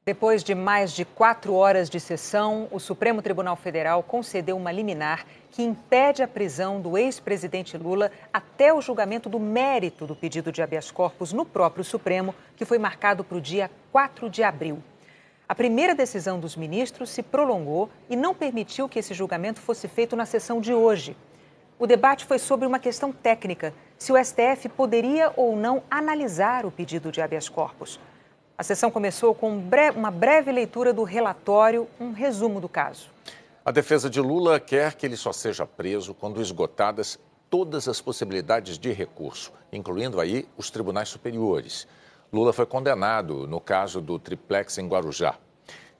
Depois de mais de 4 horas de sessão, o Supremo Tribunal Federal concedeu uma liminar que impede a prisão do ex-presidente Lula até o julgamento do mérito do pedido de habeas corpus no próprio Supremo, que foi marcado para o dia 4 de abril. A primeira decisão dos ministros se prolongou e não permitiu que esse julgamento fosse feito na sessão de hoje. O debate foi sobre uma questão técnica, se o STF poderia ou não analisar o pedido de habeas corpus. A sessão começou com uma breve leitura do relatório, um resumo do caso. A defesa de Lula quer que ele só seja preso quando esgotadas todas as possibilidades de recurso, incluindo aí os tribunais superiores. Lula foi condenado no caso do triplex em Guarujá.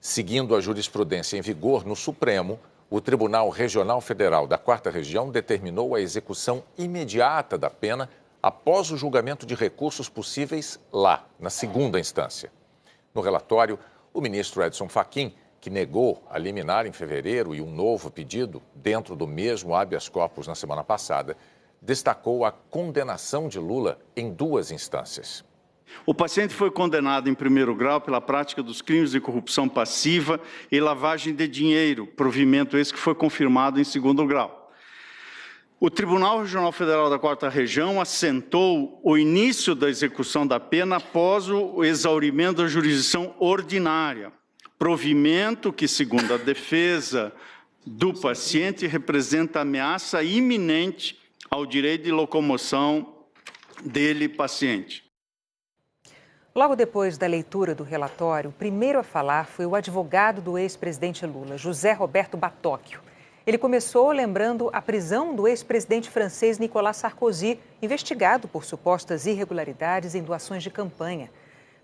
Seguindo a jurisprudência em vigor no Supremo, o Tribunal Regional Federal da 4ª Região determinou a execução imediata da pena após o julgamento de recursos possíveis lá, na segunda instância. No relatório, o ministro Edson Fachin, que negou a liminar em fevereiro e um novo pedido dentro do mesmo habeas corpus na semana passada, destacou a condenação de Lula em 2 instâncias. O paciente foi condenado em primeiro grau pela prática dos crimes de corrupção passiva e lavagem de dinheiro, provimento esse que foi confirmado em segundo grau. O Tribunal Regional Federal da 4ª Região assentou o início da execução da pena após o exaurimento da jurisdição ordinária, provimento que, segundo a defesa do paciente, representa ameaça iminente ao direito de locomoção dele, paciente. Logo depois da leitura do relatório, o primeiro a falar foi o advogado do ex-presidente Lula, José Roberto Batóquio. Ele começou lembrando a prisão do ex-presidente francês Nicolas Sarkozy, investigado por supostas irregularidades em doações de campanha.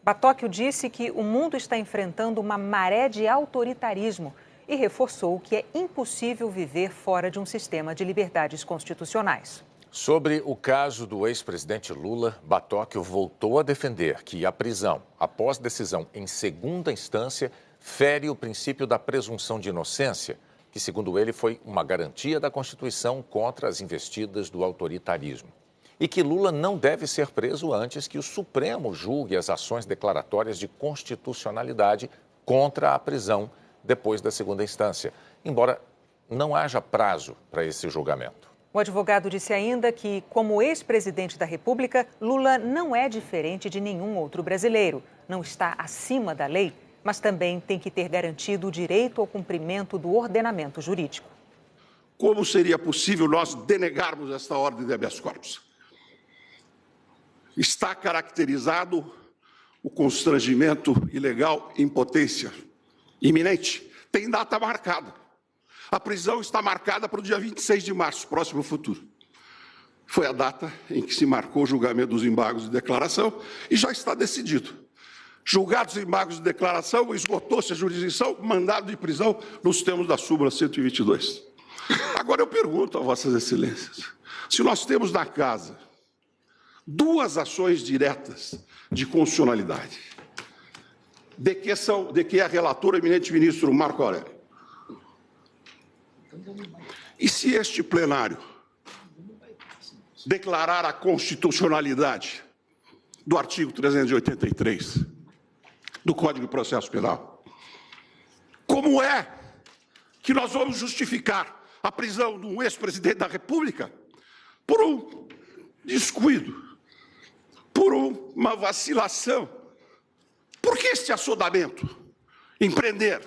Batóquio disse que o mundo está enfrentando uma maré de autoritarismo e reforçou que é impossível viver fora de um sistema de liberdades constitucionais. Sobre o caso do ex-presidente Lula, Batóquio voltou a defender que a prisão, após decisão em segunda instância, fere o princípio da presunção de inocência, que, segundo ele, foi uma garantia da Constituição contra as investidas do autoritarismo. E que Lula não deve ser preso antes que o Supremo julgue as ações declaratórias de constitucionalidade contra a prisão depois da segunda instância, embora não haja prazo para esse julgamento. O advogado disse ainda que, como ex-presidente da República, Lula não é diferente de nenhum outro brasileiro, não está acima da lei, mas também tem que ter garantido o direito ao cumprimento do ordenamento jurídico. Como seria possível nós denegarmos esta ordem de habeas corpus? Está caracterizado o constrangimento ilegal em potência iminente. Tem data marcada. A prisão está marcada para o dia 26 de março, próximo futuro. Foi a data em que se marcou o julgamento dos embargos de declaração e já está decidido. Julgados os embargos de declaração, esgotou-se a jurisdição, mandado de prisão nos termos da súmula 122. Agora eu pergunto a vossas excelências, se nós temos na casa 2 ações diretas de constitucionalidade, de que é relator o eminente ministro Marco Aurélio, e se este plenário declarar a constitucionalidade do artigo 383 do Código de Processo Penal, como é que nós vamos justificar a prisão de um ex-presidente da República por um descuido, por uma vacilação? Por que este assodamento em prender?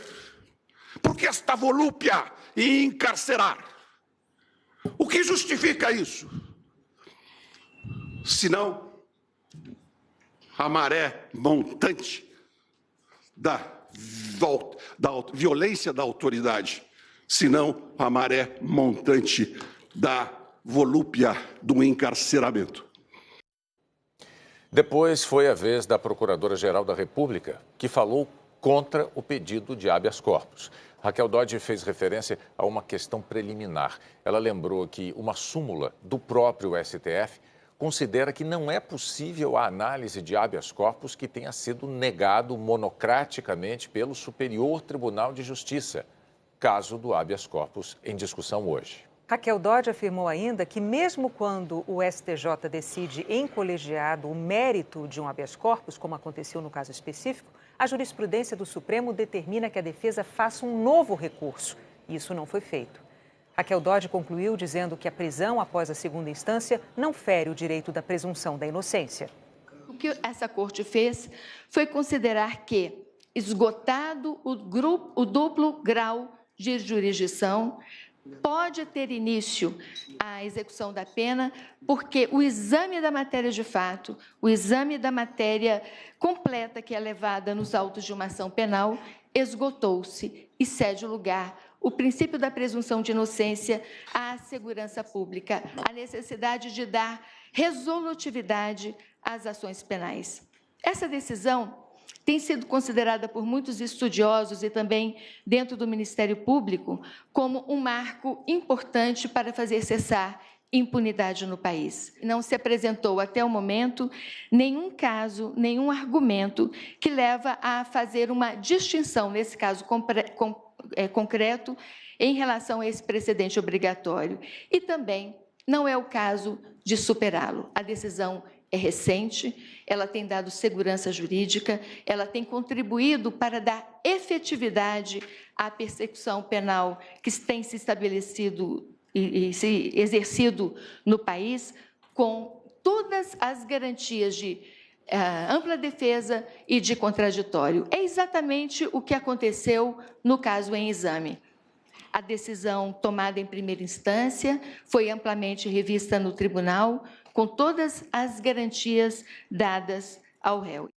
Por que esta volúpia em encarcerar? O que justifica isso? Senão a maré montante da violência da autoridade, senão a maré montante da volúpia do encarceramento. Depois foi a vez da Procuradora-Geral da República, que falou contra o pedido de habeas corpus. Raquel Dodge fez referência a uma questão preliminar. Ela lembrou que uma súmula do próprio STF considera que não é possível a análise de habeas corpus que tenha sido negado monocraticamente pelo Superior Tribunal de Justiça, caso do habeas corpus em discussão hoje. Raquel Dodge afirmou ainda que mesmo quando o STJ decide em colegiado o mérito de um habeas corpus, como aconteceu no caso específico, a jurisprudência do Supremo determina que a defesa faça um novo recurso. Isso não foi feito. Raquel Dodge concluiu dizendo que a prisão após a segunda instância não fere o direito da presunção da inocência. O que essa corte fez foi considerar que, esgotado o duplo grau de jurisdição, pode ter início a execução da pena, porque o exame da matéria de fato, o exame da matéria completa que é levada nos autos de uma ação penal, esgotou-se e cede lugar o princípio da presunção de inocência à segurança pública, a necessidade de dar resolutividade às ações penais. Essa decisão tem sido considerada por muitos estudiosos e também dentro do Ministério Público como um marco importante para fazer cessar impunidade no país. Não se apresentou até o momento nenhum caso, nenhum argumento que leva a fazer uma distinção, nesse caso concreto, em relação a esse precedente obrigatório. E também não é o caso de superá-lo. A decisão é recente, ela tem dado segurança jurídica, ela tem contribuído para dar efetividade à persecução penal que tem se estabelecido e se exercido no país, com todas as garantias de ampla defesa e de contraditório. É exatamente o que aconteceu no caso em exame. A decisão tomada em primeira instância foi amplamente revista no tribunal, com todas as garantias dadas ao réu.